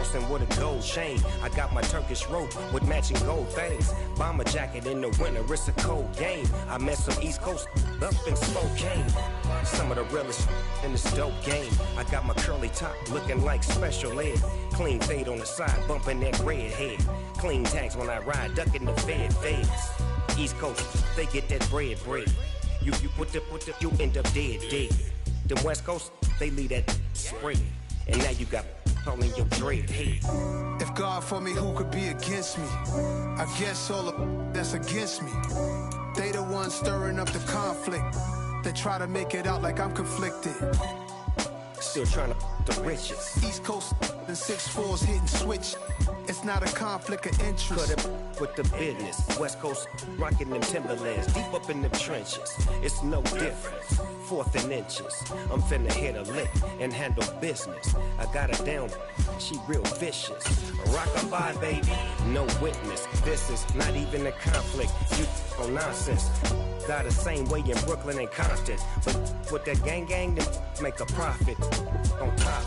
flossing with a gold chain. I got my Turkish rope with matching gold things. Bomber jacket in the winter, it's a cold game. I met some East Coast up in Spokane. Some of the realest in this dope game. I got my curly top looking like special ed. Clean fade on the side, bumping that red head. Clean tags when I ride, ducking the feds. East Coast, they get that bread. You put the, you end up dead. Them West Coast, they leave that spread. And now you got all in your dread head. If God for me, who could be against me? I guess all the that's against me. They the ones stirring up the conflict. They try to make it out like I'm conflicted. Still trying to the riches. East Coast and 6'4s hitting switch. It's not a conflict of interest. Cut it with the business. West Coast rocking them Timberlands deep up in them trenches. It's no difference. 4th and inches. I'm finna hit a lick and handle business. I got her down. She real vicious. Rock-a-bye, baby. No witness. This is not even a conflict. You on nonsense. Got the same way in Brooklyn and Compton. But with that gang, then make a profit. On top,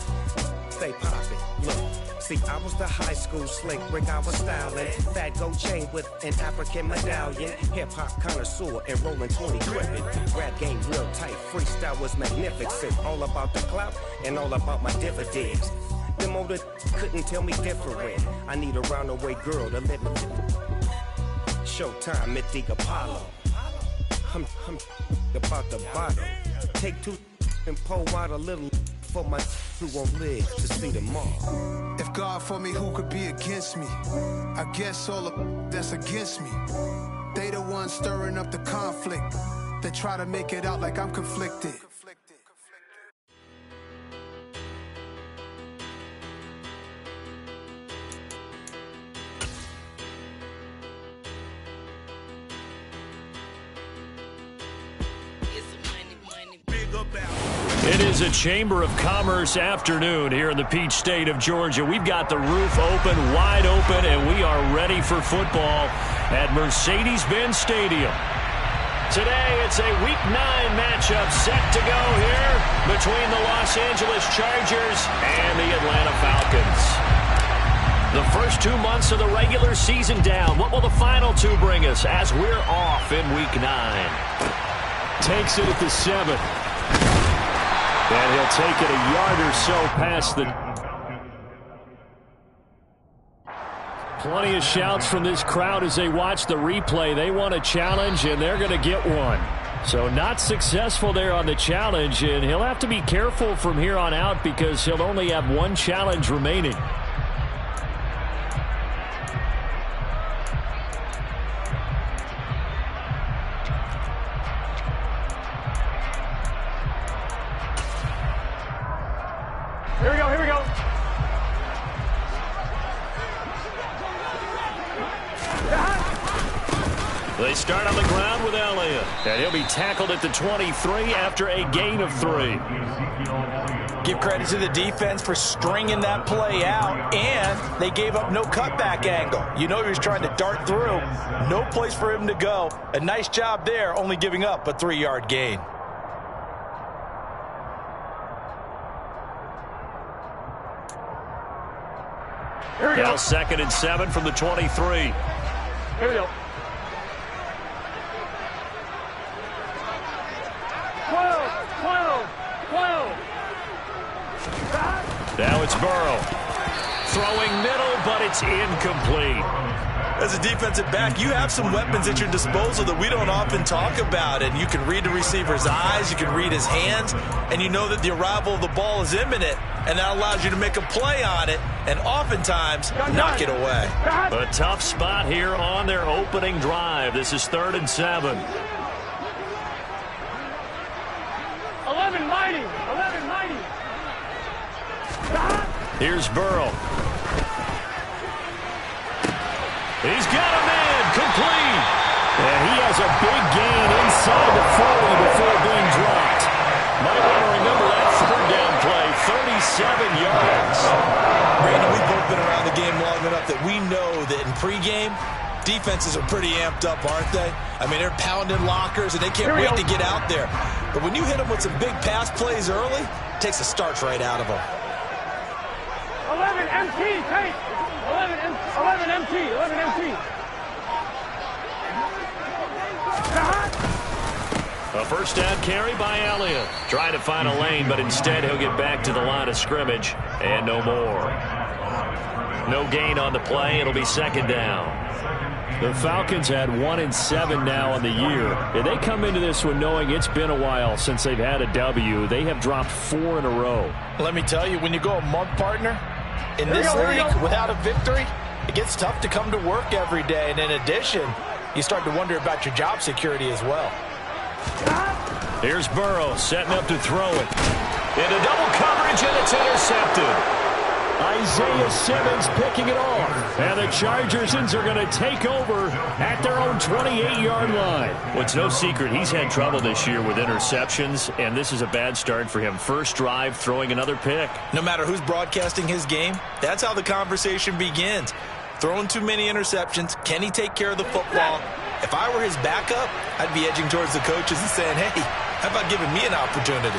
stay poppin'. Look, see, I was the high school slick Rick, I was styling. Fat gold chain with an African medallion. Hip-hop connoisseur and rolling 20 crippin'. Rap game real tight, freestyle was magnificent. All about the clout and all about my dividends. Them older couldn't tell me different. I need a round-away girl to let me. Showtime at the Apollo. I'm about the bottle. Take 2 and pour out a little for my who won't live to see tomorrow. If God for me, who could be against me? I guess all the that's against me. They the ones stirring up the conflict. They try to make it out like I'm conflicted. It is a Chamber of Commerce afternoon here in the Peach State of Georgia. We've got the roof open, wide open, and we are ready for football at Mercedes-Benz Stadium. Today, it's a Week 9 matchup set to go here between the Los Angeles Chargers and the Atlanta Falcons. The first 2 months of the regular season down. What will the final 2 bring us as we're off in Week 9? Takes it at the 7. And he'll take it a yard or so past the... Plenty of shouts from this crowd as they watch the replay. They want a challenge, and they're going to get one. So not successful there on the challenge, and he'll have to be careful from here on out because he'll only have 1 challenge remaining. Here we go. They start on the ground with Elliott. And he'll be tackled at the 23 after a gain of 3. Give credit to the defense for stringing that play out, and they gave up no cutback angle. You know he was trying to dart through. No place for him to go. A nice job there, only giving up a 3-yard gain. Here we go. Now 2nd and 7 from the 23. Here we go. 12. Now it's Burrow. Throwing middle, but it's incomplete. As a defensive back, you have some weapons at your disposal that we don't often talk about. And you can read the receiver's eyes, you can read his hands, and you know that the arrival of the ball is imminent. And that allows you to make a play on it and oftentimes knock it away. A tough spot here on their opening drive. This is 3rd and 7. 11 mighty. Here's Burrow. He's got a man, complete. And he has a big gain inside the 40 before being dropped. Might want to remember that 3rd down play, 37 yards. Brandon, we've both been around the game long enough that we know that in pregame, defenses are pretty amped up, aren't they? I mean, they're pounding lockers, and they can't wait to get out there. But when you hit them with some big pass plays early, it takes the starch right out of them. 11 MT, take. 11 MT, 11 MT. A first down carry by Elliott. Trying to find a lane, but instead he'll get back to the line of scrimmage and no more. No gain on the play. It'll be second down. The Falcons had 1-7 now on the year. And they come into this one knowing it's been a while since they've had a W. They have dropped 4 in a row. Let me tell you, when you go a month, partner, in this league without a victory, it gets tough to come to work every day. And in addition, you start to wonder about your job security as well. Here's Burrow setting up to throw it. Into double coverage, and it's intercepted. Isaiah Simmons picking it off. And the Chargers are going to take over at their own 28-yard line. Well, it's no secret he's had trouble this year with interceptions, and this is a bad start for him. First drive, throwing another pick. No matter who's broadcasting his game, that's how the conversation begins. Throwing too many interceptions. Can he take care of the football? If I were his backup, I'd be edging towards the coaches and saying, hey, how about giving me an opportunity?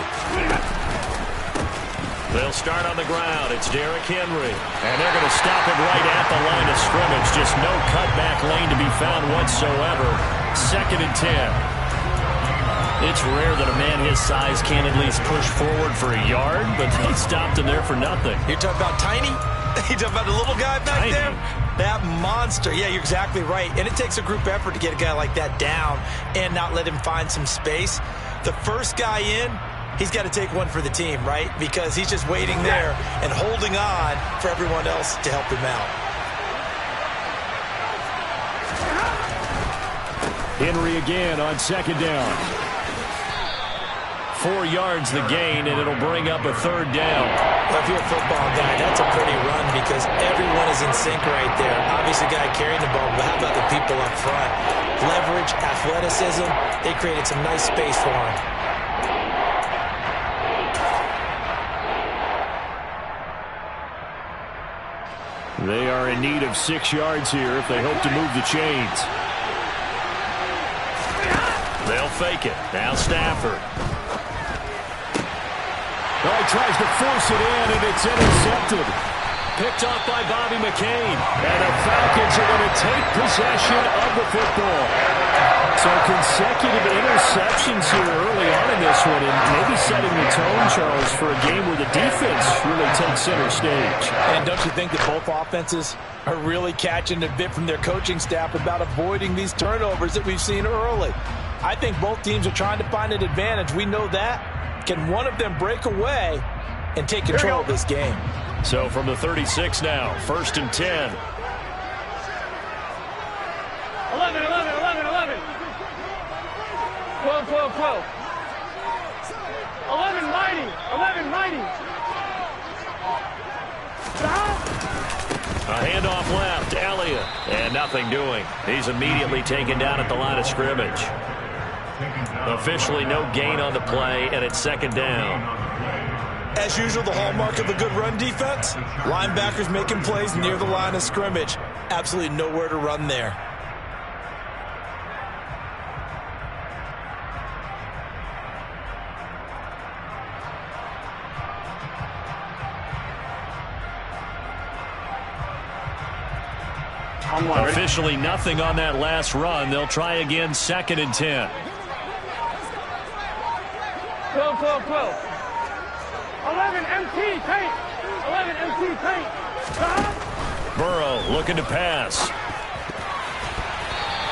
They'll start on the ground. It's Derrick Henry. And they're going to stop him right at the line of scrimmage. Just no cutback lane to be found whatsoever. 2nd and 10. It's rare that a man his size can't at least push forward for a yard, but they stopped him there for nothing. You're talking about tiny? You're talking about the little guy back there? That monster. Yeah, you're exactly right. And it takes a group effort to get a guy like that down and not let him find some space. The first guy in, he's got to take one for the team, right? Because he's just waiting there and holding on for everyone else to help him out. Henry again on 2nd down. 4 yards the gain, and it'll bring up a 3rd down. Well, if you're a football guy, that's a pretty run because everyone is in sync right there. Obviously, the guy carrying the ball, but how about the people up front? Leverage, athleticism, they created some nice space for him. They are in need of 6 yards here if they hope to move the chains. They'll fake it. Now Stafford. Oh, he tries to force it in, and it's intercepted. Picked off by Bobby McCain. And the Falcons are going to take possession of the football. So consecutive interceptions here early on in this one, and maybe setting the tone, Charles, for a game where the defense really takes center stage. And don't you think that both offenses are really catching a bit from their coaching staff about avoiding these turnovers that we've seen early? I think both teams are trying to find an advantage. We know that. Can one of them break away and take control of this game? So from the 36 now, 1st and 10. 11, 11, 11, 11. 12, 12, 12. 11 mighty, 11 mighty. A handoff left, Elliott, and nothing doing. He's immediately taken down at the line of scrimmage. Officially no gain on the play, and it's 2nd down. As usual, the hallmark of a good run defense, linebackers making plays near the line of scrimmage. Absolutely nowhere to run there. Officially nothing on that last run. They'll try again, 2nd and 10. 12, 12, 12. 11 MT, paint. 11 MT, paint. Burrow looking to pass.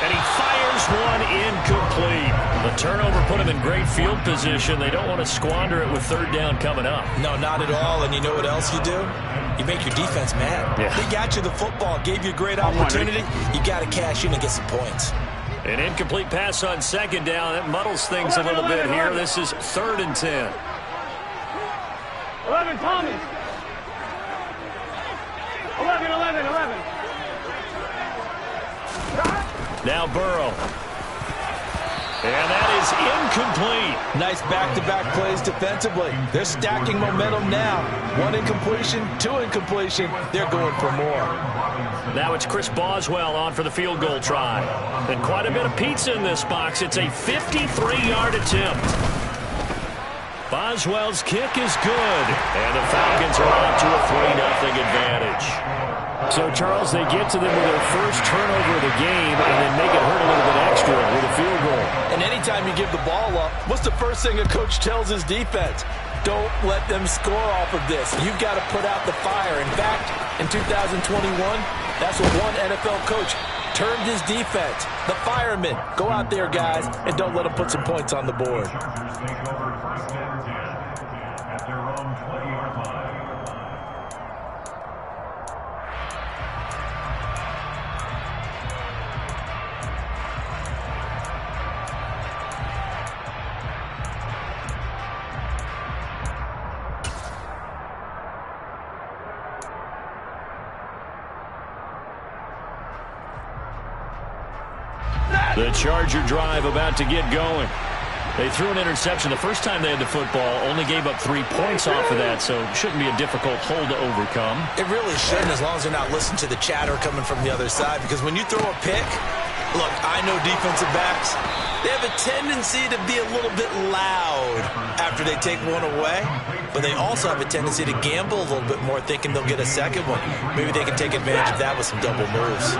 And he fires one incomplete. The turnover put him in great field position. They don't want to squander it with 3rd down coming up. No, not at all. And you know what else you do? You make your defense mad. Yeah. They got you the football, gave you a great opportunity. You got to cash in and get some points. An incomplete pass on 2nd down. That muddles things a little bit here. This is 3rd and 10. 11 Tommy. 11, 11, 11. Now Burrow. And that is incomplete. Nice back-to-back plays defensively. They're stacking momentum now. 1 incompletion, 2 incompletion. They're going for more. Now it's Chris Boswell on for the field goal try. And quite a bit of pizza in this box. It's a 53-yard attempt. Boswell's kick is good, and the Falcons are on to a 3-0 advantage. So, Charles, they get to them with their first turnover of the game and then make it hurt a little bit extra with a field goal. And anytime you give the ball up, what's the first thing a coach tells his defense? Don't let them score off of this. You've got to put out the fire. In fact, in 2021, that's what one NFL coach termed his defense. The firemen. Go out there, guys, and don't let them put some points on the board. The Charger drive about to get going. They threw an interception the first time they had the football, only gave up 3 points off of that, so it shouldn't be a difficult hole to overcome. It really shouldn't, as long as they're not listening to the chatter coming from the other side, because when you throw a pick, look, I know defensive backs, they have a tendency to be a little bit loud after they take one away, but they also have a tendency to gamble a little bit more, thinking they'll get a second one. Maybe they can take advantage of that with some double moves.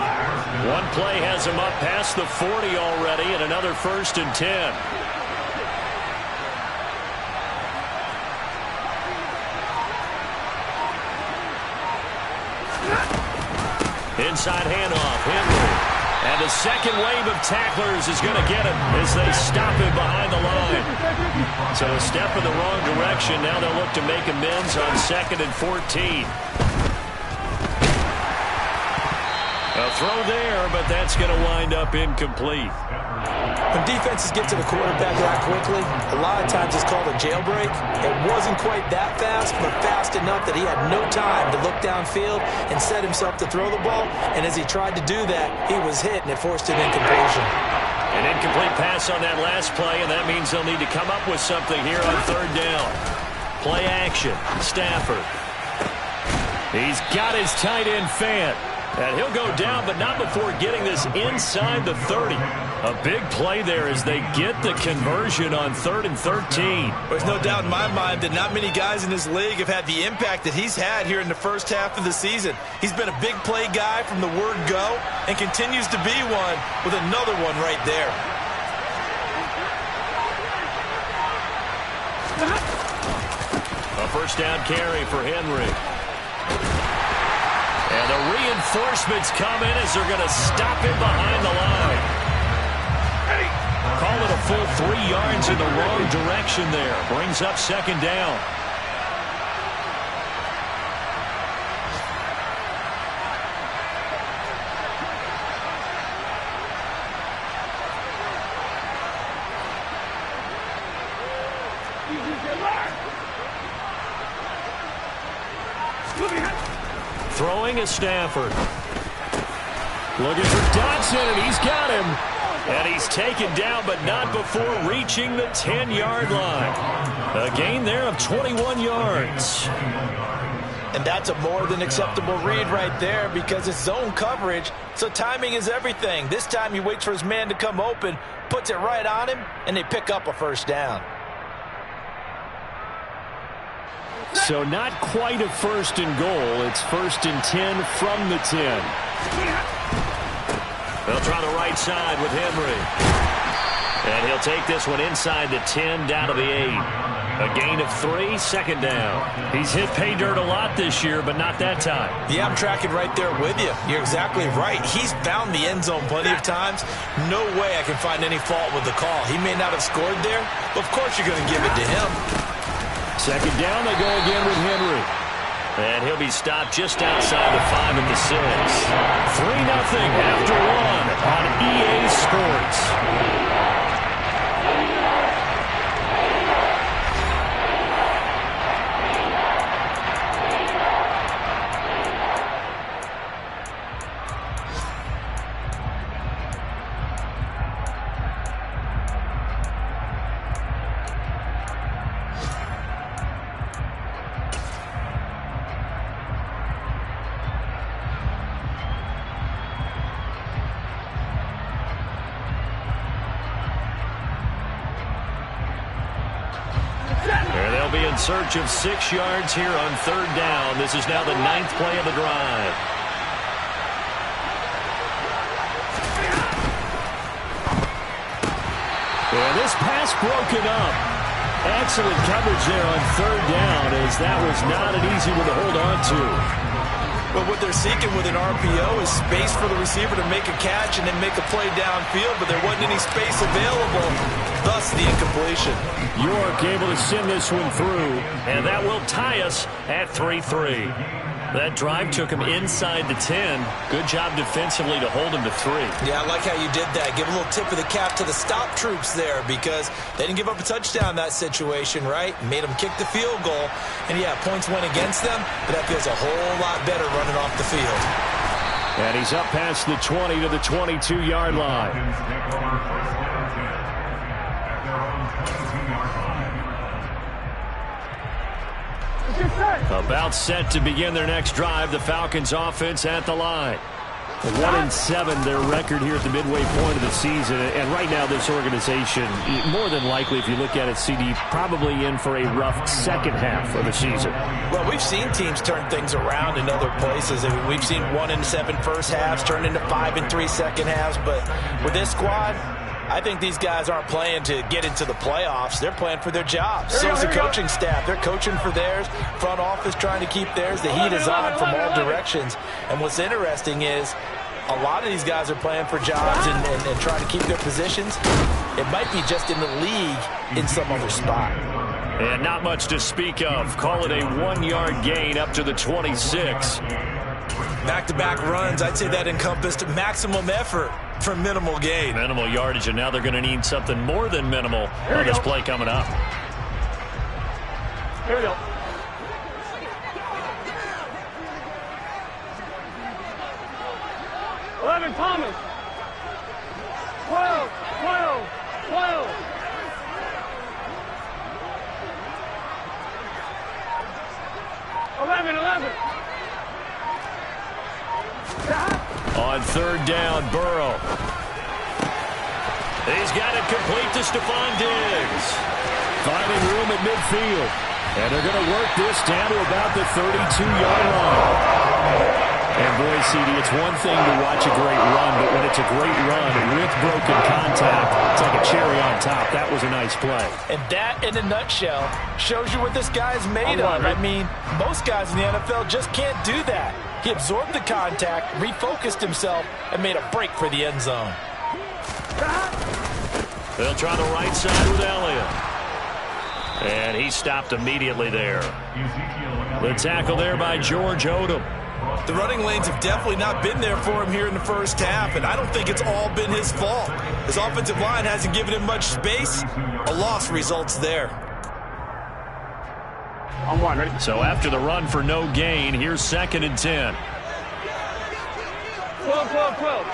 One play has them up past the 40 already, and another 1st and 10. Inside handoff, Henry. And the second wave of tacklers is going to get him as they stop him behind the line. So a step in the wrong direction. Now they'll look to make amends on 2nd and 14. A throw there, but that's going to wind up incomplete. When defenses get to the quarterback that quickly, a lot of times it's called a jailbreak. It wasn't quite that fast, but fast enough that he had no time to look downfield and set himself to throw the ball. And as he tried to do that, he was hit, and it forced an incompletion. An incomplete pass on that last play, and that means they'll need to come up with something here on 3rd down. Play action, Stafford. He's got his tight end Fant. And he'll go down, but not before getting this inside the 30. A big play there as they get the conversion on 3rd and 13. There's no doubt in my mind that not many guys in this league have had the impact that he's had here in the first half of the season. He's been a big play guy from the word go and continues to be one with another one right there. A 1st down carry for Henry. And the reinforcements come in as they're going to stop him behind the line. Call it a full 3 yards in the wrong direction there. Brings up 2nd down. Throwing is Stafford. Looking for Dodson, and he's got him. And he's taken down, but not before reaching the 10-yard line. A gain there of 21 yards. And that's a more than acceptable read right there because it's zone coverage, so timing is everything. This time he waits for his man to come open, puts it right on him, and they pick up a 1st down. So not quite a 1st and goal. It's 1st and 10 from the 10. They'll try the right side with Henry. And he'll take this one inside the 10 down to the 8. A gain of 3, 2nd down. He's hit pay dirt a lot this year, but not that time. Yeah, I'm tracking right there with you. You're exactly right. He's found the end zone plenty of times. No way I can find any fault with the call. He may not have scored there, but of course you're going to give it to him. 2nd down, they go again with Henry. And he'll be stopped just outside the 5 at the 6. 3-0 after 1 on EA Sports. in search of 6 yards here on 3rd down. This is now the 9th play of the drive. And this pass broken up. Excellent coverage there on 3rd down, as that was not an easy one to hold on to. But what they're seeking with an RPO is space for the receiver to make a catch and then make a play downfield, but there wasn't any space available, thus the incompletion. York able to send this one through, and that will tie us at 3-3. That drive took him inside the 10. Good job defensively to hold him to 3. Yeah, I like how you did that. Give a little tip of the cap to the stop troops there, because they didn't give up a touchdown in that situation, right? Made them kick the field goal. And, yeah, points went against them, but that feels a whole lot better running off the field. And he's up past the 20 to the 22-yard line. About set to begin their next drive. The Falcons offense at the line. 1-7 their record here at the midway point of the season. And right now this organization, more than likely if you look at it, CD, probably in for a rough second half of the season. Well, we've seen teams turn things around in other places. I mean, we've seen 1-7 first halves turn into 5-3 second halves. But with this squad, I think these guys aren't playing to get into the playoffs. They're playing for their jobs. So is the coaching staff. They're coaching for theirs. Front office trying to keep theirs. The heat is on from all directions. And what's interesting is a lot of these guys are playing for jobs and trying to keep their positions. It might be just in the league in some other spot. And not much to speak of. Call it a 1-yard gain up to the 26. Back-to-back runs, I'd say that encompassed maximum effort for minimal gain. Minimal yardage, and now they're going to need something more than minimal on this play coming up. Here we go. Thomas. 12, 12, 12. On 3rd down, Burrow. He's got it complete to Stephon Diggs. Finding room at midfield. And they're going to work this down to about the 32-yard line. And boy, CD, it's one thing to watch a great run, but when it's a great run with broken contact, it's like a cherry on top. That was a nice play. And that, in a nutshell, shows you what this guy's made of. I mean, most guys in the NFL just can't do that. He absorbed the contact, refocused himself, and made a break for the end zone. They'll try the right side with Elliott. And he stopped immediately there. The tackle there by George Odom. The running lanes have definitely not been there for him here in the first half, and I don't think it's all been his fault. His offensive line hasn't given him much space. A loss results there. On 1, ready? So after the run for no gain, here's 2nd and 10. 12, 12, 12.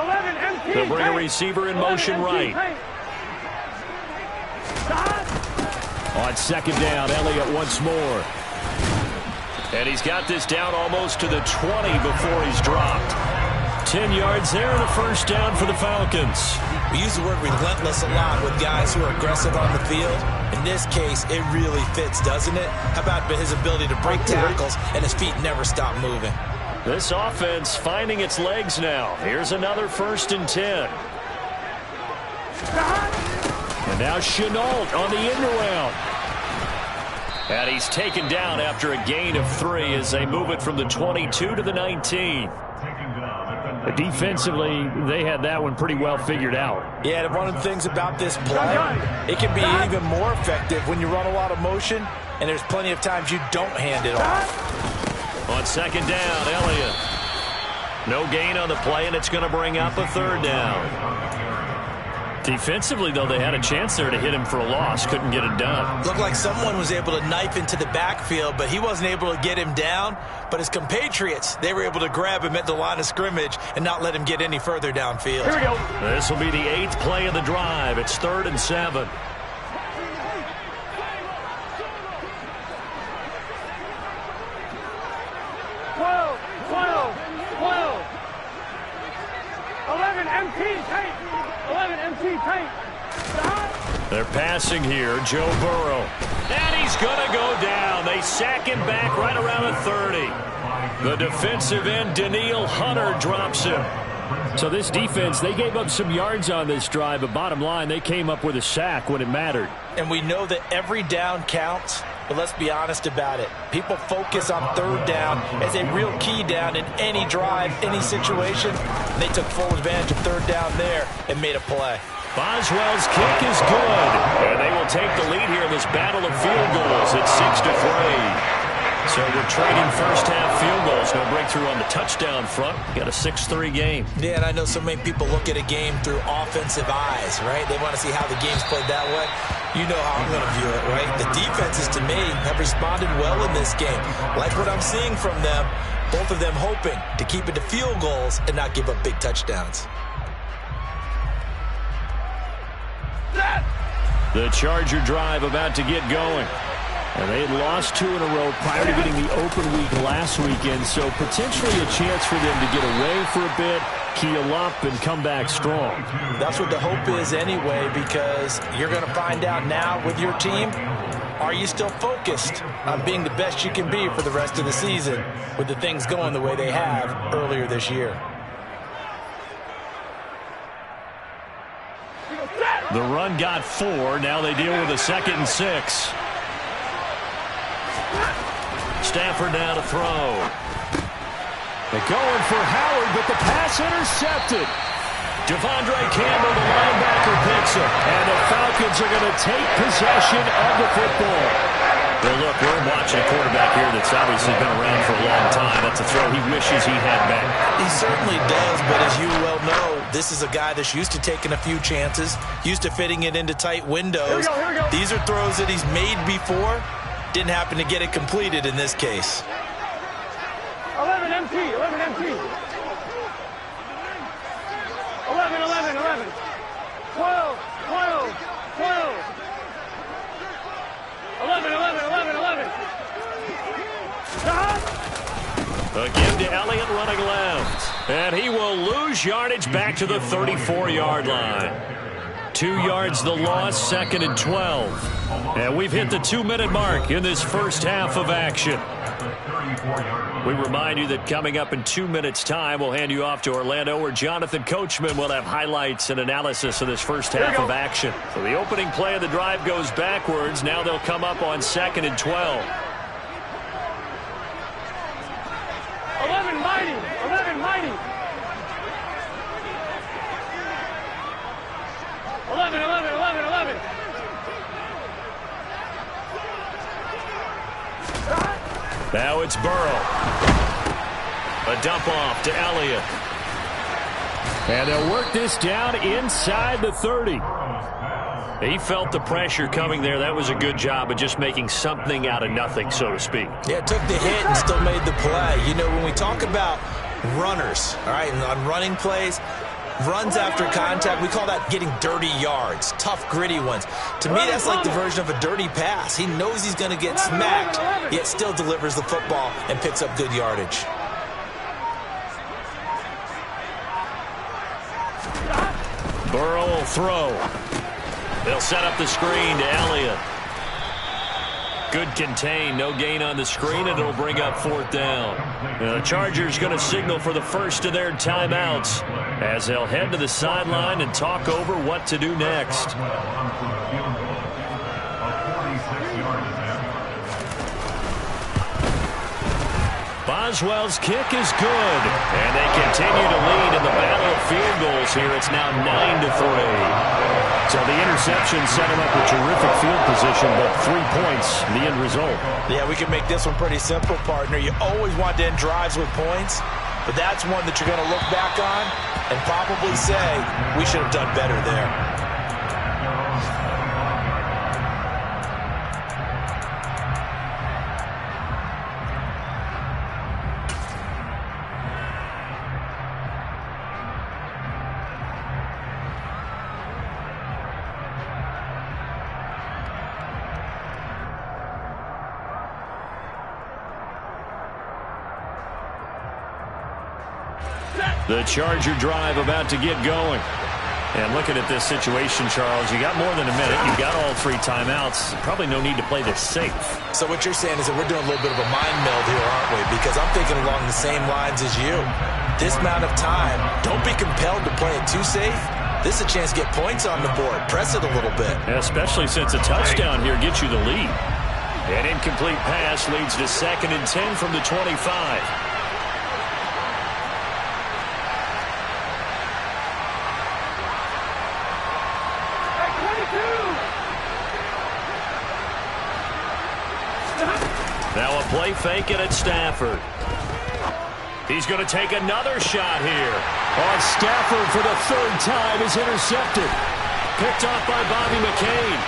11, empty. They'll bring a receiver in motion right. On 2nd down, Elliott once more. And he's got this down almost to the 20 before he's dropped. 10 yards there and a first down for the Falcons. We use the word relentless a lot with guys who are aggressive on the field. In this case, it really fits, doesn't it? How about his ability to break tackles and his feet never stop moving? This offense finding its legs now. Here's another 1st and 10. And now Chenault on the end around. And he's taken down after a gain of 3 as they move it from the 22 to the 19. Defensively, they had that one pretty well figured out. Yeah, one of the things about this play, it can be even more effective when you run a lot of motion, and there's plenty of times you don't hand it off. On 2nd down, Elliott. No gain on the play, and it's going to bring up a 3rd down. Defensively, though, they had a chance there to hit him for a loss. Couldn't get it done. Looked like someone was able to knife into the backfield, but he wasn't able to get him down. But his compatriots, they were able to grab him at the line of scrimmage and not let him get any further downfield. Here we go. This will be the 8th play of the drive. It's 3rd and 7. Empty tape. 11 empty tape. They're passing here. Joe Burrow. And he's going to go down. They sack him back right around the 30. The defensive end, Danielle Hunter, drops him. So this defense, they gave up some yards on this drive, but bottom line, they came up with a sack when it mattered. And we know that every down counts, but let's be honest about it. People focus on third down as a real key down in any drive, any situation. They took full advantage of third down there and made a play. Boswell's kick is good, and they will take the lead here in this battle of field goals at 6-3. So we're trading first-half field goals. No breakthrough on the touchdown front. Got a 6-3 game. Yeah, and I know so many people look at a game through offensive eyes, right? They want to see how the game's played that way. You know how I'm going to view it, right? The defenses, to me, have responded well in this game. Like what I'm seeing from them, both of them hoping to keep it to field goals and not give up big touchdowns. The Charger drive about to get going. And they had lost 2 in a row prior to getting the open week last weekend, so potentially a chance for them to get away for a bit, keel up, and come back strong. That's what the hope is anyway, because you're going to find out now with your team, are you still focused on being the best you can be for the rest of the season with the things going the way they have earlier this year? The run got 4. Now they deal with a 2nd and 6. Stafford now to throw. They're going for Howard, but the pass intercepted. Devondre Campbell, the linebacker, picks him. And the Falcons are going to take possession of the football. Well, look, we're watching a quarterback here that's obviously been around for a long time. That's a throw he wishes he had back. He certainly does, but as you well know, this is a guy that's used to taking a few chances, used to fitting it into tight windows. Here we go. These are throws that he's made before. Didn't happen to get it completed in this case. 11 MT. 11, 11. 12. 11. Again to Elliott running left. And he will lose yardage back to the 34-yard line. 2 yards the loss, 2nd and 12. And we've hit the 2-minute mark in this first half of action. We remind you that coming up in 2 minutes' time, we'll hand you off to Orlando, where Jonathan Coachman will have highlights and analysis of this first half of action. So the opening play of the drive goes backwards. Now they'll come up on 2nd and 12. 11 mighty. 11 mighty. 11. Now it's Burrow. A dump off to Elliott. And they'll work this down inside the 30. He felt the pressure coming there. That was a good job of just making something out of nothing, so to speak. Yeah, took the hit and still made the play. You know, when we talk about runners, all right, and on running plays, runs after contact, we call that getting dirty yards, tough, gritty ones. To me, that's like the version of a dirty pass. He knows he's going to get smacked, yet still delivers the football and picks up good yardage. Burrow will throw. They'll set up the screen to Elliott. Good contain, no gain on the screen, and it'll bring up 4th down. The Chargers going to signal for the first of their timeouts as they'll head to the sideline and talk over what to do next. Boswell's kick is good, and they continue to lead in the battle of field goals here. It's now 9-3. So the interception set him up with terrific field position, but 3 points, the end result. Yeah, we can make this one pretty simple, partner. You always want to end drives with points, but that's one that you're going to look back on and probably say, we should have done better there. The Charger drive about to get going. And looking at this situation, Charles, you got more than a minute. You got all 3 timeouts. Probably no need to play this safe. So what you're saying is that we're doing a little bit of a mind meld here, aren't we? Because I'm thinking along the same lines as you. This amount of time, don't be compelled to play it too safe. This is a chance to get points on the board. Press it a little bit. Especially since a touchdown here gets you the lead. An incomplete pass leads to 2nd and 10 from the 25. Now a play fake it at Stafford. He's going to take another shot here. On Stafford for the 3rd time is intercepted. Picked off by Bobby McCain.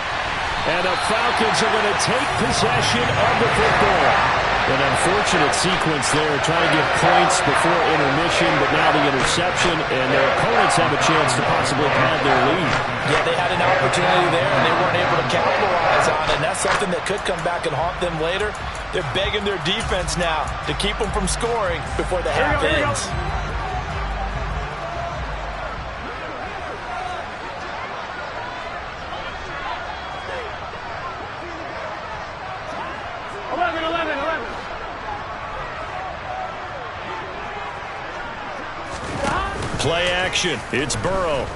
And the Falcons are going to take possession of the football. An unfortunate sequence there, trying to get points before intermission, but now the interception, and their opponents have a chance to possibly pad their lead. Yeah, they had an opportunity there, and they weren't able to capitalize on it, and that's something that could come back and haunt them later. They're begging their defense now to keep them from scoring before the half ends. 11. Play action. It's Burrow.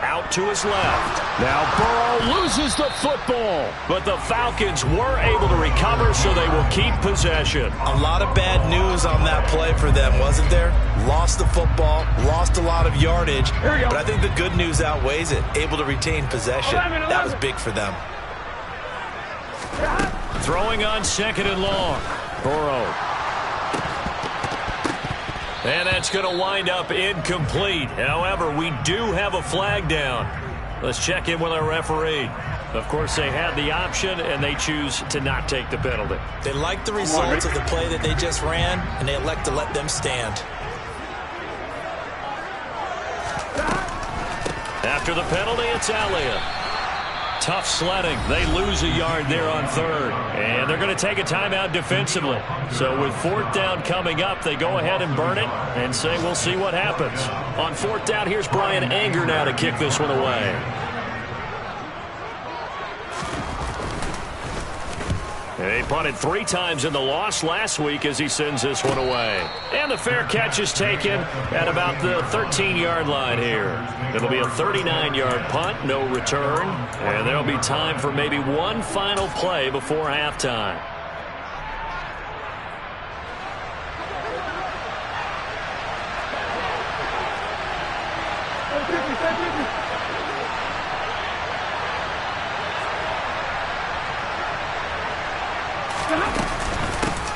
Out to his left. Now Burrow loses the football. But the Falcons were able to recover, so they will keep possession. A lot of bad news on that play for them, wasn't there? Lost the football, lost a lot of yardage. But I think the good news outweighs it. Able to retain possession. That was big for them. Throwing on 2nd and long. Burrow. And that's going to wind up incomplete. However, we do have a flag down. Let's check in with our referee. Of course, they had the option, and they choose to not take the penalty. They like the results of the play that they just ran, and they elect to let them stand. After the penalty, it's Elliott. Tough sledding. They lose a yard there on 3rd. And they're going to take a timeout defensively. So with 4th down coming up, they go ahead and burn it and say we'll see what happens. On 4th down, here's Brian Anger now to kick this one away. He punted 3 times in the loss last week as he sends this one away. And the fair catch is taken at about the 13-yard line here. It'll be a 39-yard punt, no return. And there'll be time for maybe one final play before halftime.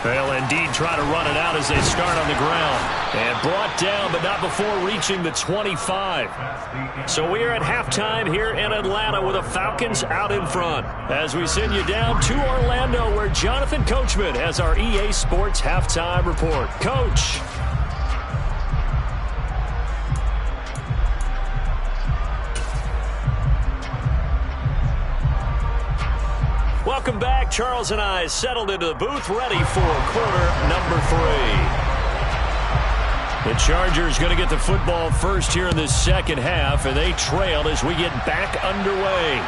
They'll indeed try to run it out as they start on the ground. And brought down, but not before reaching the 25. So we are at halftime here in Atlanta with the Falcons out in front. As we send you down to Orlando, where Jonathan Coachman has our EA Sports halftime report. Coach. Welcome back. Charles and I settled into the booth, ready for quarter number 3. The Chargers going to get the football first here in this second half, and they trail as we get back underway.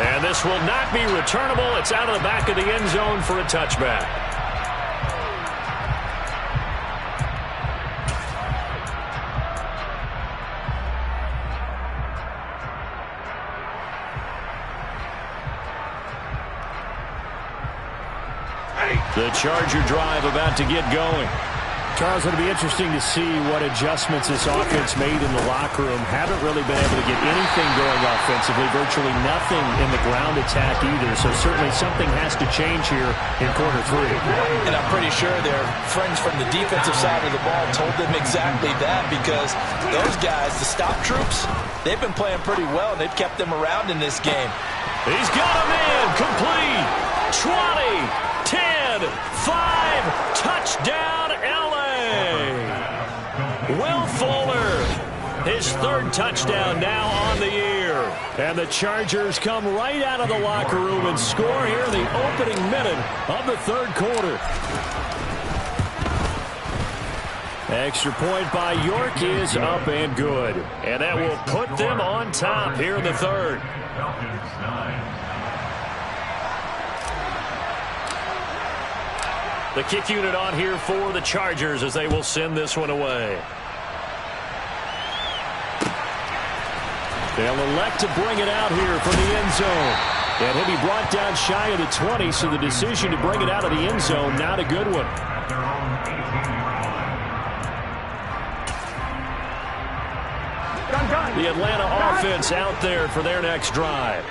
And this will not be returnable. It's out of the back of the end zone for a touchback. The Charger drive about to get going. Charles, it'll be interesting to see what adjustments this offense made in the locker room. Haven't really been able to get anything going offensively, virtually nothing in the ground attack either. So certainly something has to change here in quarter 3. And I'm pretty sure their friends from the defensive side of the ball told them exactly that, because those guys, the stop troops, they've been playing pretty well, and they've kept them around in this game. He's got him in, complete, 20, 10, 5, touchdown, L.A. Will Fuller, his 3rd touchdown now on the year. And the Chargers come right out of the locker room and score here in the opening minute of the 3rd quarter. Extra point by York is up and good. And that will put them on top here in the third. The kick unit on here for the Chargers as they will send this one away. They'll elect to bring it out here from the end zone. And he'll be brought down shy of the 20, so the decision to bring it out of the end zone, not a good one. The Atlanta offense out there for their next drive.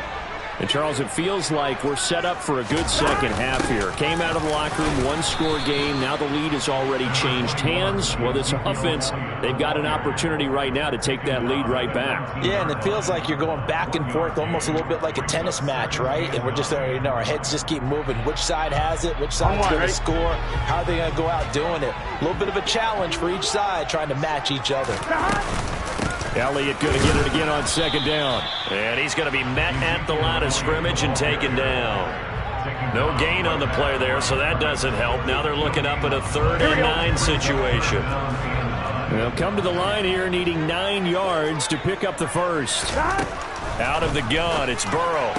And, Charles, it feels like we're set up for a good second half here. Came out of the locker room, one-score game. Now the lead has already changed hands. Well, this offense, they've got an opportunity right now to take that lead right back. Yeah, and it feels like you're going back and forth almost a little bit like a tennis match, right? And we're just there, you know, our heads just keep moving. Which side has it? Which side's going to score? How are they going to go out doing it? A little bit of a challenge for each side trying to match each other. Elliott going to get it again on second down. And he's going to be met at the line of scrimmage and taken down. No gain on the play there, so that doesn't help. Now they're looking up at a 3rd and 9 situation. They'll come to the line here needing 9 yards to pick up the first. Out of the gun, it's Burrow.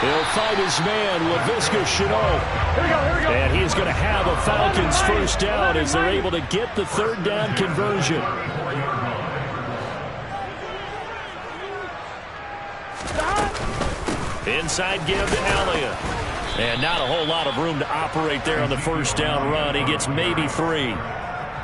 He'll fight his man, Laviska Shenault. And he's going to have a Falcons first down as they're able to get the 3rd down conversion. Inside give to Elliott. And not a whole lot of room to operate there on the first down run. He gets maybe 3.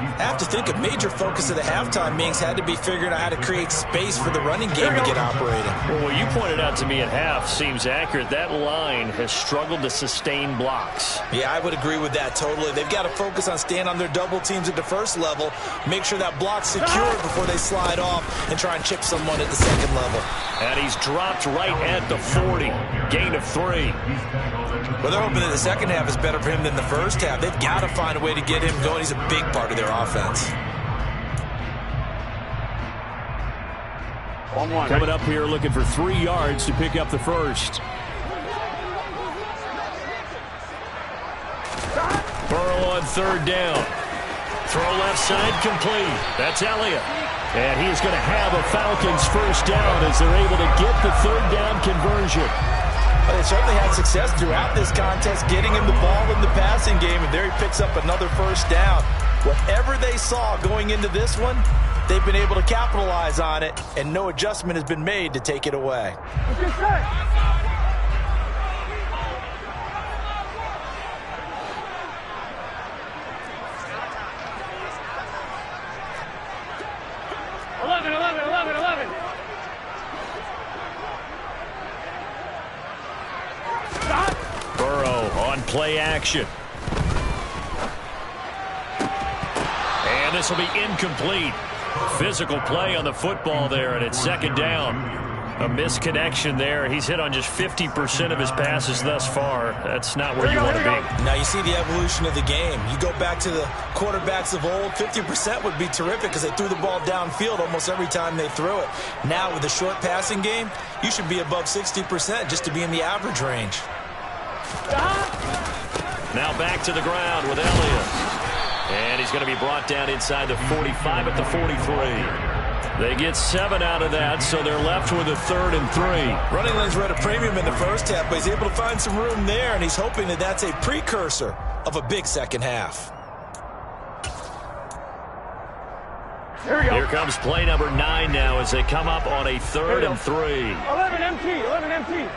I have to think a major focus of the halftime meetings had to be figuring out how to create space for the running game to get operating. Well, what you pointed out to me at half seems accurate. That line has struggled to sustain blocks. Yeah, I would agree with that totally. They've got to focus on staying on their double teams at the first level, make sure that block's secured before they slide off and try and chip someone at the second level. And he's dropped right at the 40. Gain of 3. Well, they're hoping that the second half is better for him than the first half. They've got to find a way to get him going. He's a big part of their offense. Coming up here looking for 3 yards to pick up the first. Burrow on 3rd down. Throw left side complete. That's Elliott. And he's going to have a Falcons first down as they're able to get the 3rd down conversion. Well, they certainly had success throughout this contest getting him the ball in the passing game, and there he picks up another first down. Whatever they saw going into this one, they've been able to capitalize on it, and no adjustment has been made to take it away. Burrow on play action. And this will be incomplete. Physical play on the football there, and it's 2nd down. A misconnection there. He's hit on just 50% of his passes thus far. That's not where you want to be. Now you see the evolution of the game. You go back to the quarterbacks of old, 50% would be terrific because they threw the ball downfield almost every time they threw it. Now with the short passing game, you should be above 60% just to be in the average range. Now back to the ground with Elliott. And he's going to be brought down inside the 45 at the 43. They get 7 out of that, so they're left with a 3rd and 3. Running lanes were at a premium in the first half, but he's able to find some room there, and he's hoping that that's a precursor of a big second half. Here comes play number 9 now as they come up on a 3rd and 3. 11 empty.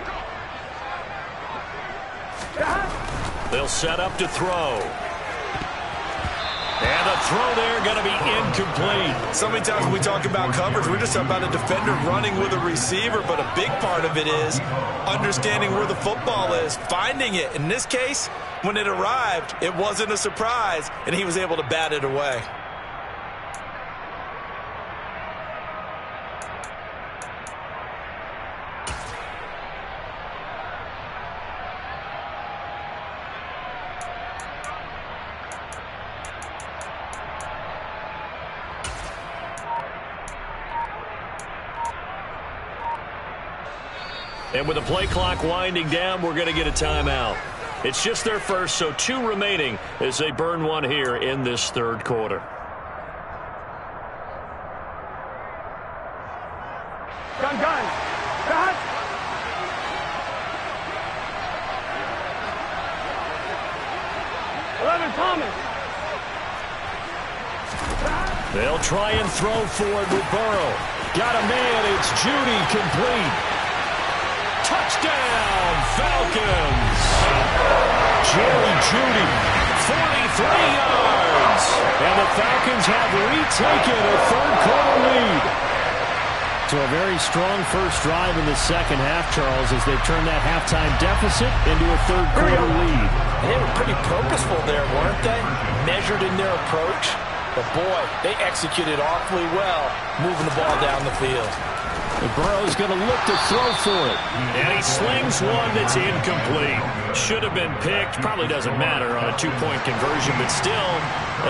They'll set up to throw. And the throw there going to be incomplete. So many times when we talk about coverage, we're just talking about a defender running with a receiver, but a big part of it is understanding where the football is, finding it. In this case, when it arrived, it wasn't a surprise, and he was able to bat it away. And with the play clock winding down, we're going to get a timeout. It's just their first, so 2 remaining as they burn one here in this 3rd quarter. coming. They'll try and throw for it with Burrow. Got a man. It's Judy, complete. Touchdown, Falcons. Jerry Judy, 43 yards. And the Falcons have retaken a third-quarter lead. So a very strong first drive in the second half, Charles, as they've turned that halftime deficit into a third-quarter lead. They were pretty purposeful there, weren't they? Measured in their approach. But, boy, they executed awfully well, moving the ball down the field. And Burrow's going to look to throw for it. And he slings one that's incomplete. Should have been picked. Probably doesn't matter on a two-point conversion. But still,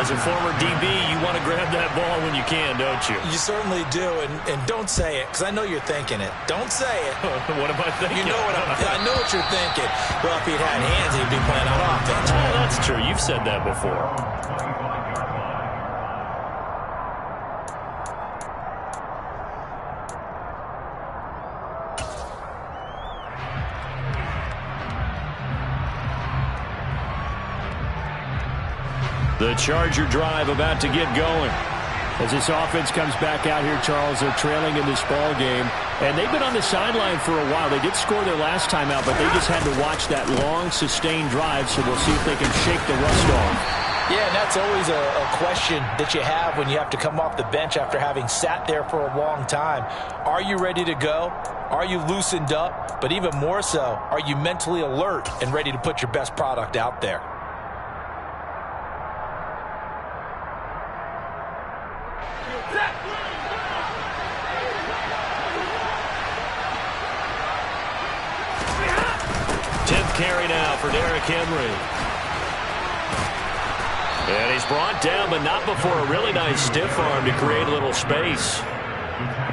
as a former DB, you want to grab that ball when you can, don't you? You certainly do. And don't say it, because I know you're thinking it. Don't say it. What am I thinking? You know I know what you're thinking. Well, if he'd had hands, he'd be playing on offense. Oh, that's true. You've said that before. The Charger drive about to get going. As this offense comes back out here, Charles, they're trailing in this ball game. And they've been on the sideline for a while. They did score their last time out, but they just had to watch that long, sustained drive, so we'll see if they can shake the rust off. Yeah, and that's always a question that you have when you have to come off the bench after having sat there for a long time. Are you ready to go? Are you loosened up? But even more so, are you mentally alert and ready to put your best product out there? Carry now for Derrick Henry. And he's brought down, but not before a really nice stiff arm to create a little space.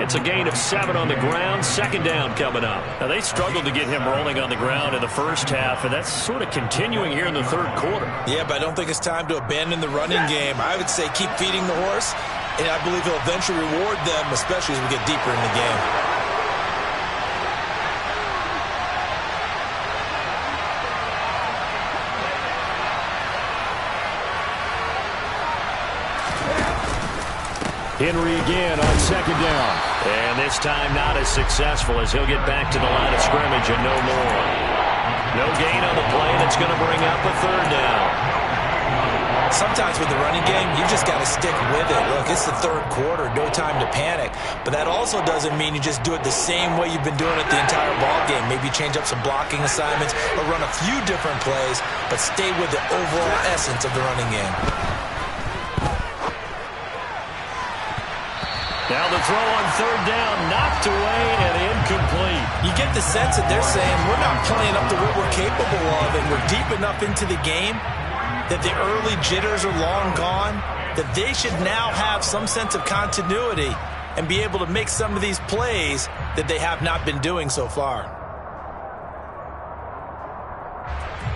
It's a gain of 7 on the ground. Second down coming up. Now, they struggled to get him rolling on the ground in the first half, and that's sort of continuing here in the third quarter. Yeah, but I don't think it's time to abandon the running game. I would say keep feeding the horse, and I believe he'll eventually reward them, especially as we get deeper in the game. Henry again on second down. And this time not as successful as he'll get back to the line of scrimmage and no more. No gain on the play, and it's going to bring up a third down. Sometimes with the running game, you just got to stick with it. Look, it's the third quarter, no time to panic. But that also doesn't mean you just do it the same way you've been doing it the entire ball game. Maybe change up some blocking assignments or run a few different plays, but stay with the overall essence of the running game. Now the throw on third down, knocked away and incomplete. You get the sense that they're saying we're not playing up to what we're capable of, and we're deep enough into the game that the early jitters are long gone, that they should now have some sense of continuity and be able to make some of these plays that they have not been doing so far.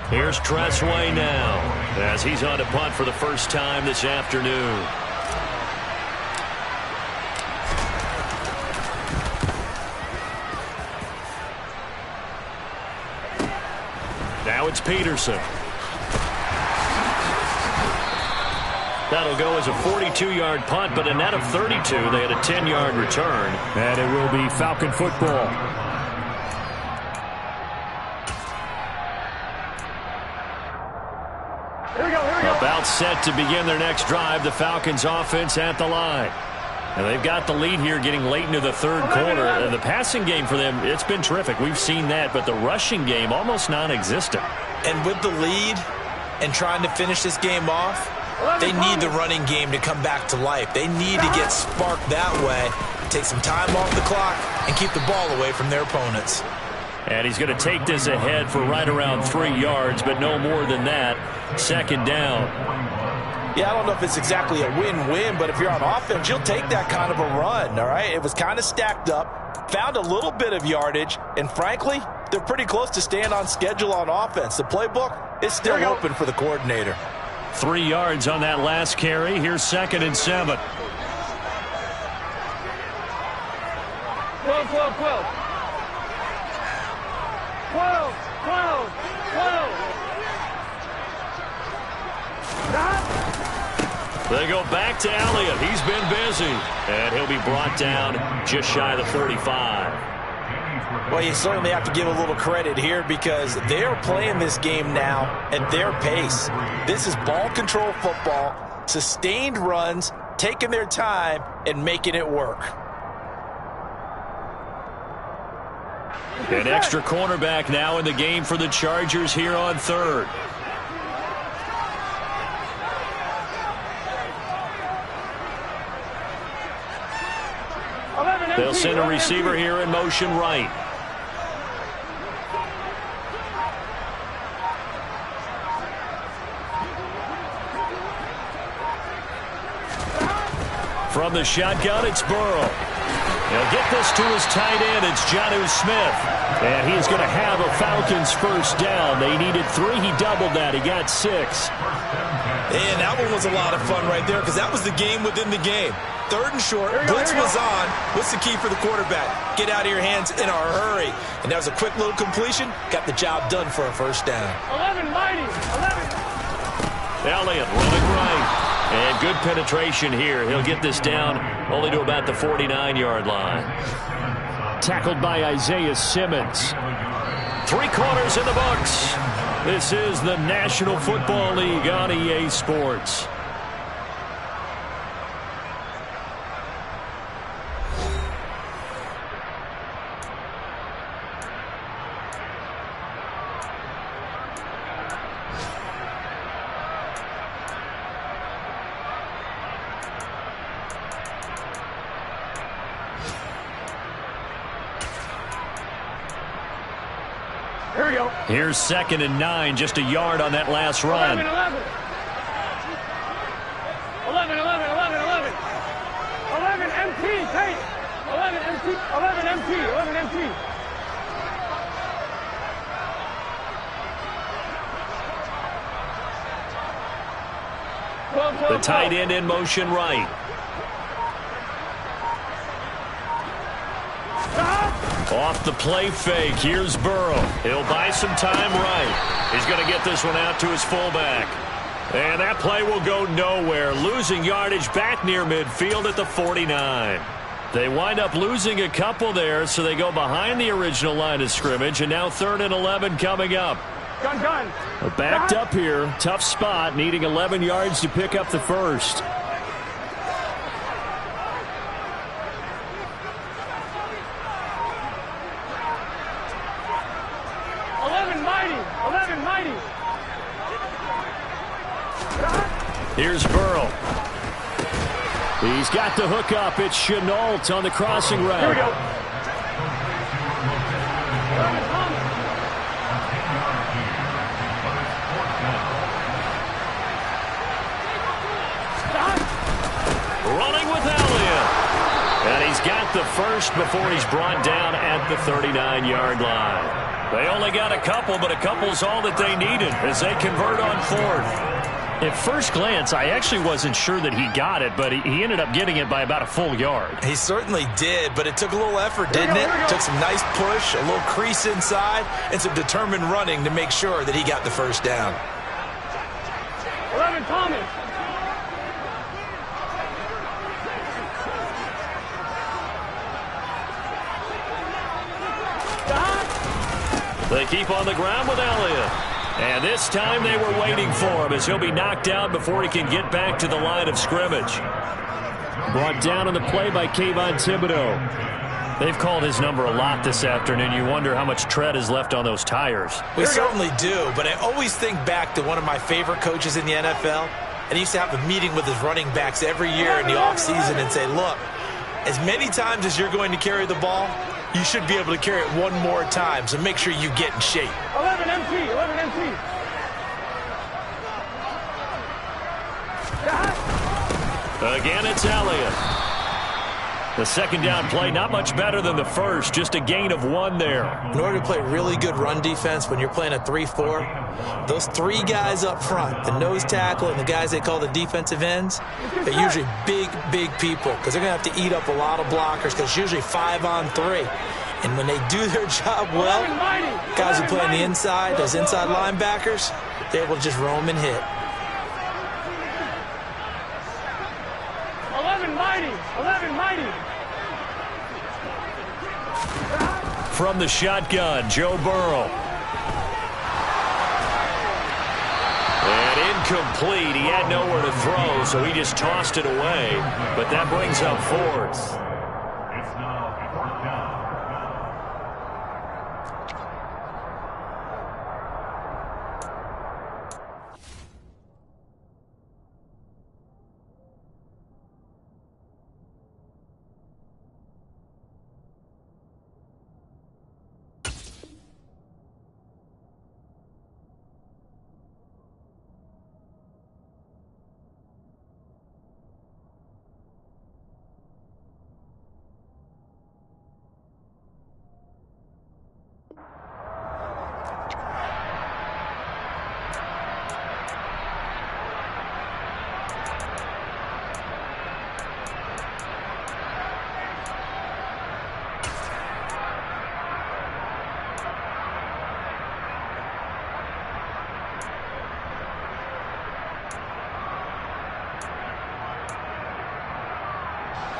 Here's Tressway now as he's on to punt for the first time this afternoon. Now it's Peterson. That'll go as a 42-yard punt, but a net of 32. They had a 10-yard return. And it will be Falcon football. Here we go. About set to begin their next drive. The Falcons offense at the line. And they've got the lead here getting late into the third quarter. And the passing game for them, it's been terrific. We've seen that, but the rushing game almost non-existent. And with the lead and trying to finish this game off, they need the running game to come back to life. They need to get sparked that way, take some time off the clock, and keep the ball away from their opponents. And he's going to take this ahead for right around 3 yards, but no more than that. Second down. Yeah, I don't know if it's exactly a win-win, but if you're on offense, you'll take that kind of a run, all right? It was kind of stacked up, found a little bit of yardage, and frankly, they're pretty close to staying on schedule on offense. The playbook is still open for the coordinator. 3 yards on that last carry. Here's 2nd and 7. 12, 12, 12. 12, 12, 12. They go back to Elliott. He's been busy. And he'll be brought down just shy of the 45. Well, you certainly have to give a little credit here because they're playing this game now at their pace. This is ball control football, sustained runs, taking their time, and making it work. An extra cornerback now in the game for the Chargers here on third. They'll send a receiver here in motion right. From the shotgun, it's Burrow. He'll get this to his tight end. It's Jonnu Smith. And he's going to have a Falcons first down. They needed 3. He doubled that. He got 6. And that one was a lot of fun right there because that was the game within the game. Third and short, blitz was on. What's the key for the quarterback? Get out of your hands in a hurry. And that was a quick little completion. Got the job done for a first down. 11, mighty, 11. Elliott running right. And good penetration here. He'll get this down only to about the 49-yard line. Tackled by Isaiah Simmons. 3 quarters in the books. This is the National Football League on EA Sports. Here we go. Here's 2nd and 9, just a yard on that last run. 11, 11. 11, 11, 11, 11. 11 MT, Tate. 11 MT, 11 MT, 11 MT. The tight end in motion right. Off the play fake, here's Burrow. He'll buy some time right. He's going to get this one out to his fullback. And that play will go nowhere. Losing yardage back near midfield at the 49. They wind up losing a couple there, so they go behind the original line of scrimmage. And now 3rd and 11 coming up. Gun. Backed up here. Tough spot, needing 11 yards to pick up the first. 11 mighty. Here's Burrow. He's got the hook up. It's Chenault on the crossing route. Here we go. Running with Elliott. And he's got the first before he's brought down at the 39-yard line. They only got a couple, but a couple's all that they needed as they convert on 4th. At first glance, I actually wasn't sure that he got it, but he ended up getting it by about a full yard. He certainly did, but it took a little effort, didn't it? Took some nice push, a little crease inside, and some determined running to make sure that he got the first down. 11 Thomas. They keep on the ground with Elliott. And this time they were waiting for him as he'll be knocked out before he can get back to the line of scrimmage. Brought down on the play by Kayvon Thibodeau. They've called his number a lot this afternoon. You wonder how much tread is left on those tires. We certainly do, but I always think back to one of my favorite coaches in the NFL. And he used to have a meeting with his running backs every year in the offseason and say, look, as many times as you're going to carry the ball, you should be able to carry it one more time, so make sure you get in shape. 11 MT, 11 MT. Again, it's Elliott. The second down play, not much better than the first, just a gain of 1 there. In order to play really good run defense when you're playing a 3-4, those 3 guys up front, the nose tackle and the guys they call the defensive ends, they're usually big people because they're going to have to eat up a lot of blockers because it's usually 5 on 3. And when they do their job well, guys who play on the inside, those inside linebackers, they're able to just roam and hit. mighty. 11 mighty. From the shotgun, Joe Burrow. And incomplete. He had nowhere to throw, so he just tossed it away. But that brings up fourth.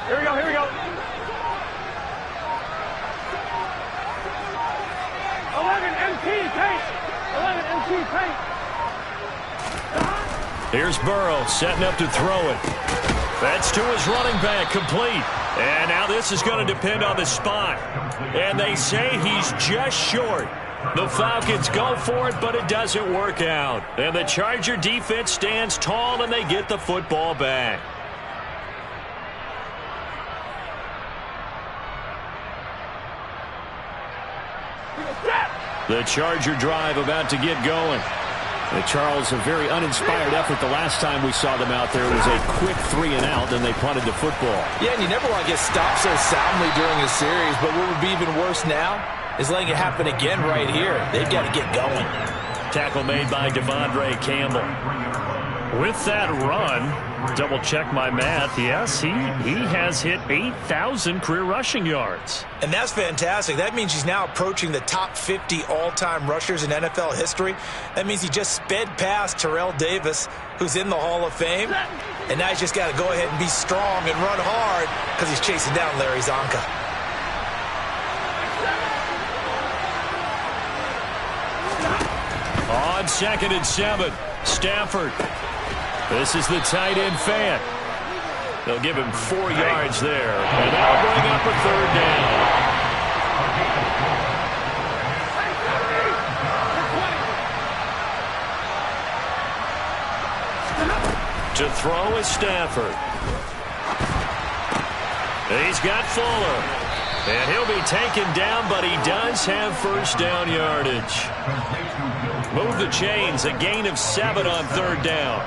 Here we go, here we go. 11 MT paint. 11 MT paint. Here's Burrow setting up to throw it. That's to his running back, complete. And now this is going to depend on the spot. And they say he's just short. The Falcons go for it, but it doesn't work out. And the Charger defense stands tall, and they get the football back. The Charger drive about to get going. Charles, a very uninspired effort the last time we saw them out there. It was a quick 3-and-out, then they punted the football. Yeah, and you never want to get stopped so soundly during a series, but what would be even worse now is letting it happen again right here. They've got to get going. Tackle made by Devondre Campbell. With that run, double check my math, yes, he has hit 8,000 career rushing yards. And that's fantastic. That means he's now approaching the top 50 all-time rushers in NFL history. That means he just sped past Terrell Davis, who's in the Hall of Fame. And now he's just got to go ahead and be strong and run hard because he's chasing down Larry Zonka. On 2nd and 7, Stafford. This is the tight end fan. They'll give him 4 yards there. And that'll bring up a 3rd down. To throw is Stafford. He's got Fuller. And he'll be taken down, but he does have 1st down yardage. Move the chains, a gain of 7 on 3rd down.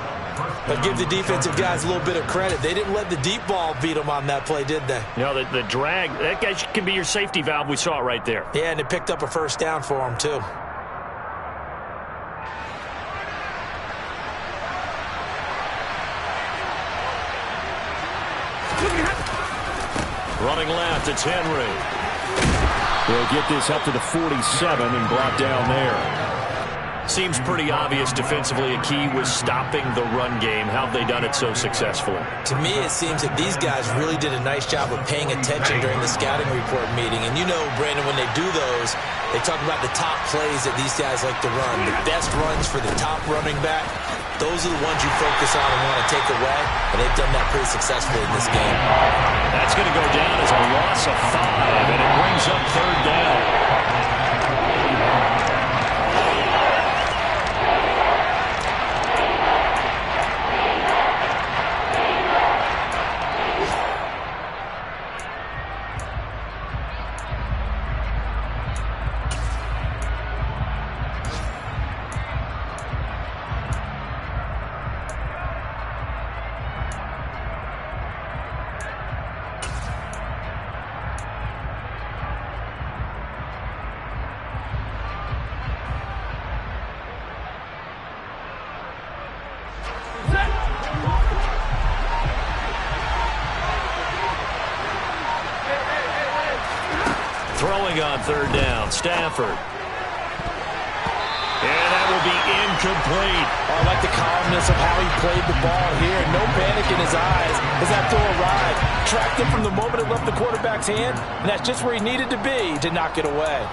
But give the defensive guys a little bit of credit. They didn't let the deep ball beat them on that play, did they? No, the drag, that guy can be your safety valve. We saw it right there. Yeah, and it picked up a 1st down for him, too. Running left, it's Henry. They'll get this up to the 47 and brought down there. Seems pretty obvious defensively a key was stopping the run game. How have they done it so successfully? To me, it seems that these guys really did a nice job of paying attention during the scouting report meeting. And you know, Brandon, when they do those, they talk about the top plays that these guys like to run. The best runs for the top running back. Those are the ones you focus on and want to take away. And they've done that pretty successfully in this game. That's going to go down as a loss of 5, and it brings up 3rd down. Throwing on 3rd down, Stafford. And that will be incomplete. I like the calmness of how he played the ball here. No panic in his eyes as that throw arrived. Tracked it from the moment it left the quarterback's hand, and that's just where he needed to be to knock it away.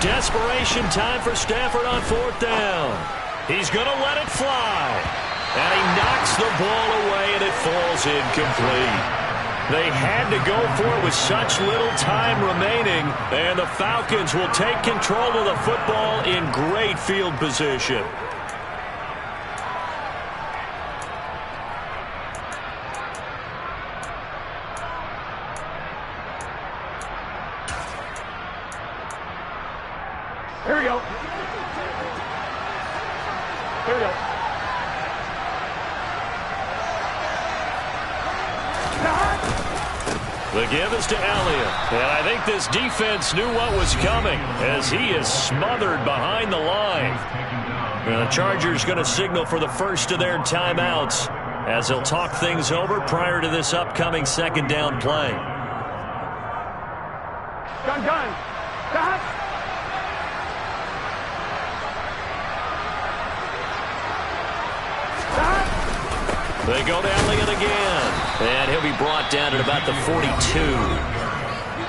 Desperation time for Stafford on 4th down. He's going to let it fly. And he knocks the ball away, and it falls incomplete. They had to go for it with such little time remaining, and the Falcons will take control of the football in great field position. Here we go. Here we go. The give is to Elliott. And I think this defense knew what was coming as he is smothered behind the line. And the Chargers going to signal for the first of their timeouts as they'll talk things over prior to this upcoming 2nd down play. Gun. Gun. They go to Elliott again. And he'll be brought down at about the 42.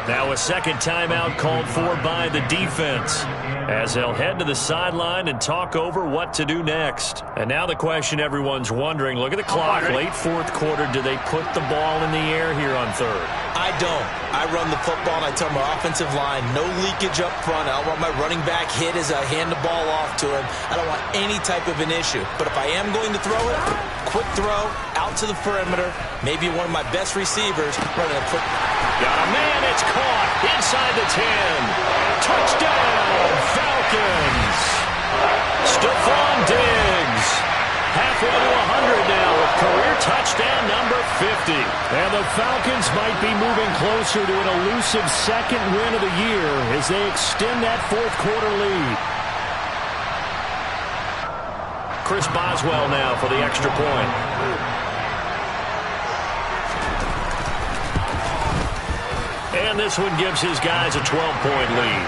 Now a second timeout called for by the defense as they'll head to the sideline and talk over what to do next. And now the question everyone's wondering, look at the clock, late 4th quarter, do they put the ball in the air here on 3rd? I don't. I run the football, and I tell my offensive line, no leakage up front. I don't want my running back hit as I hand the ball off to him. I don't want any type of an issue. But if I am going to throw it, quick throw, out to the perimeter, maybe one of my best receivers running a quick. Got a man, it's caught inside the 10. Touchdown, Falcons. Stephon Diggs. Halfway to 100 now with career touchdown number 50. And the Falcons might be moving closer to an elusive 2nd win of the year as they extend that 4th quarter lead. Chris Boswell now for the extra point. And this one gives his guys a 12-point lead.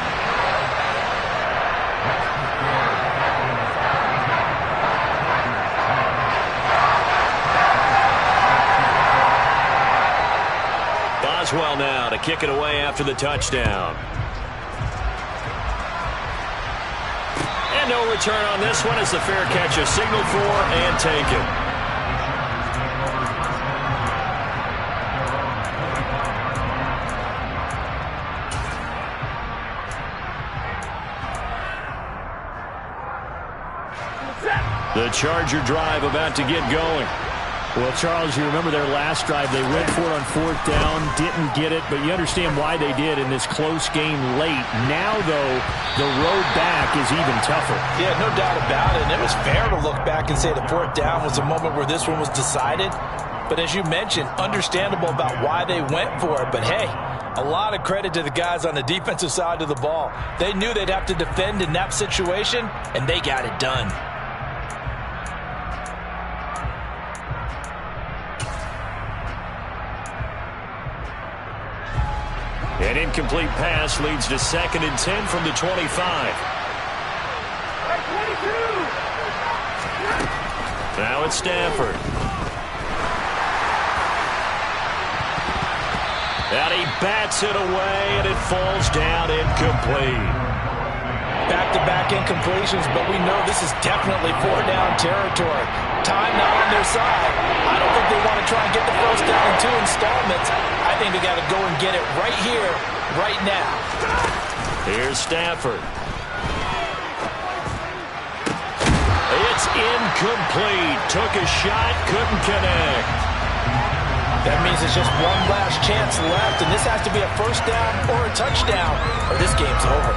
Boswell now to kick it away after the touchdown. And no return on this one as the fair catch is signaled for and taken. The Charger drive about to get going. Well, Charles, you remember their last drive. They went for it on 4th down, didn't get it, but you understand why they did in this close game late. Now, though, the road back is even tougher. Yeah, no doubt about it. And it was fair to look back and say the 4th down was the moment where this one was decided. But as you mentioned, understandable about why they went for it. But, hey, a lot of credit to the guys on the defensive side of the ball. They knew they'd have to defend in that situation, and they got it done. An incomplete pass leads to 2nd and 10 from the 25. Now it's Stafford. And he bats it away, and it falls down incomplete. Back-to-back incompletions, but we know this is definitely 4th-down territory. Time not on their side. I don't think they want to try and get the first down in 2 installments. I think they got to go and get it right here, right now. Here's Stafford. It's incomplete. Took a shot, couldn't connect. That means it's just one last chance left, and this has to be a first down or a touchdown, or this game's over.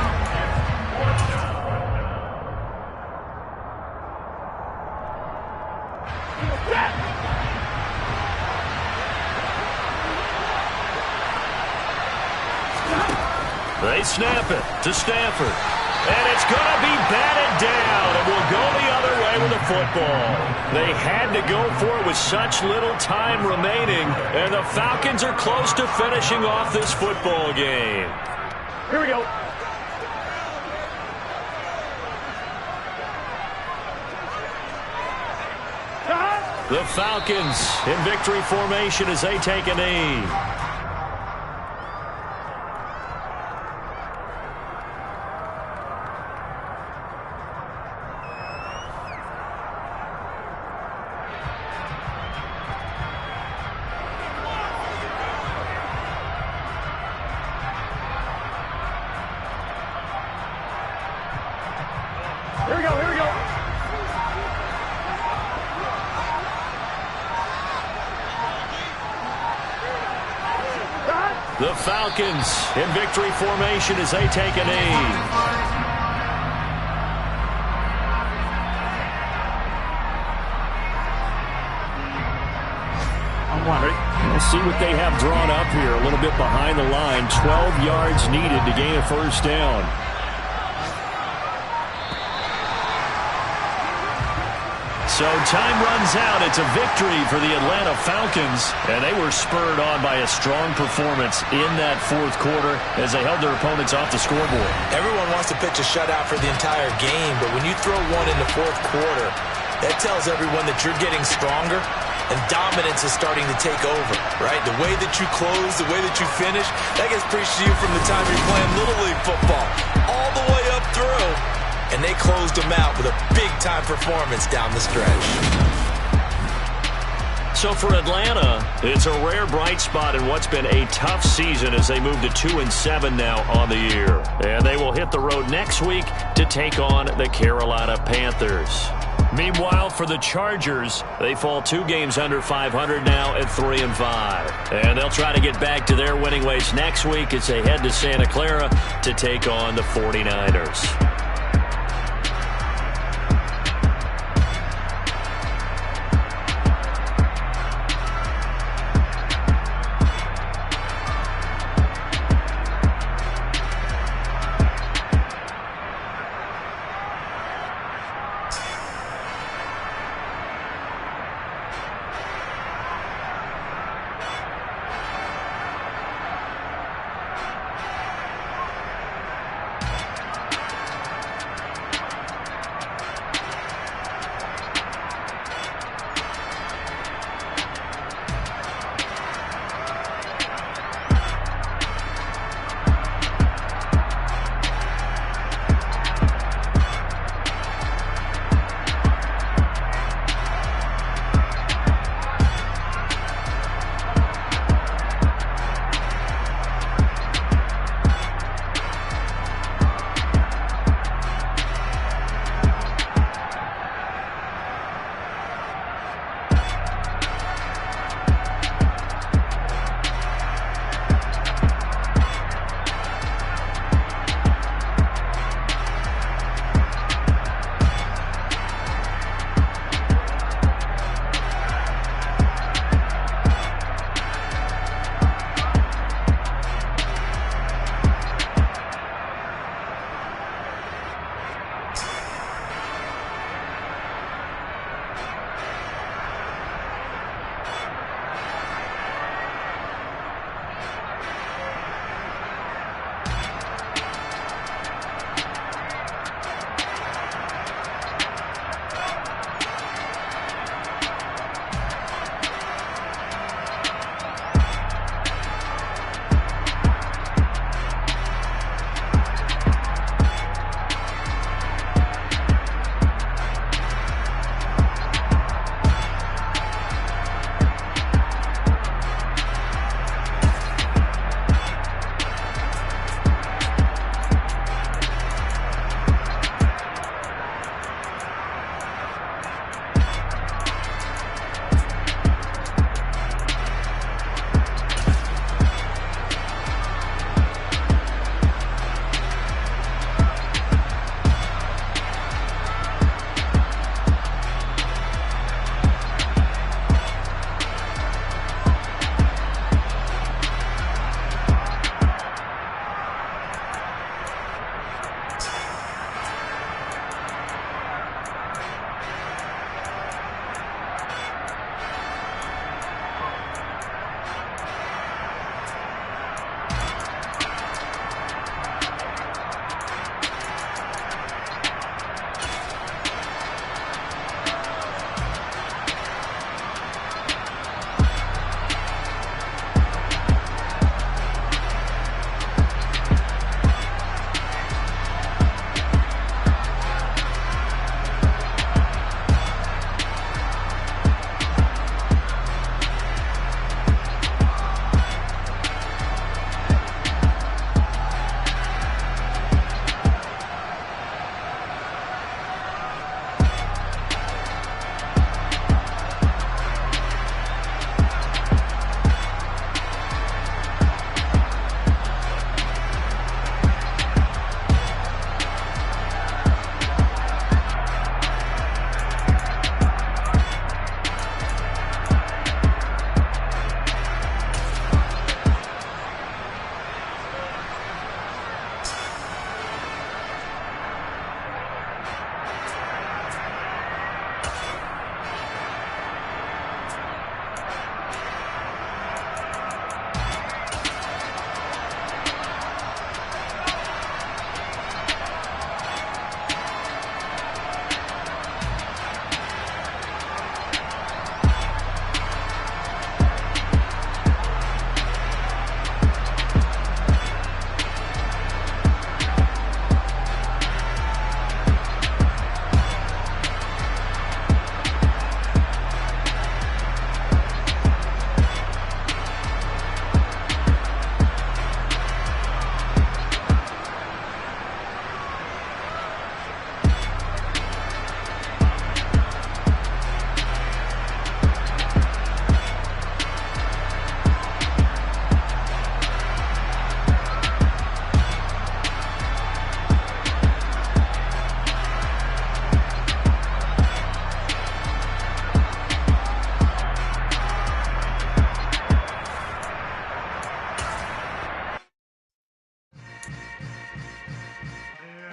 They snap it to Stanford. And it's going to be batted down, and will go the other way with the football. They had to go for it with such little time remaining, and the Falcons are close to finishing off this football game. Here we go. The Falcons in victory formation as they take a knee. Here we go, here we go. The Falcons in victory formation as they take a knee. We'll see what they have drawn up here. A little bit behind the line. 12 yards needed to gain a first down. So time runs out. It's a victory for the Atlanta Falcons, and they were spurred on by a strong performance in that fourth quarter as they held their opponents off the scoreboard. Everyone wants to pitch a shutout for the entire game, but when you throw one in the fourth quarter, that tells everyone that you're getting stronger and dominance is starting to take over, right? The way that you close, the way that you finish, that gets preached to you from the time you're playing Little League football all the way up through. And they closed them out with a big-time performance down the stretch. So for Atlanta, it's a rare bright spot in what's been a tough season as they move to 2-7 now on the year. And they will hit the road next week to take on the Carolina Panthers. Meanwhile, for the Chargers, they fall 2 games under 500 now at 3-5. And they'll try to get back to their winning ways next week as they head to Santa Clara to take on the 49ers.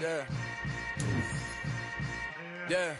Yeah. Yeah.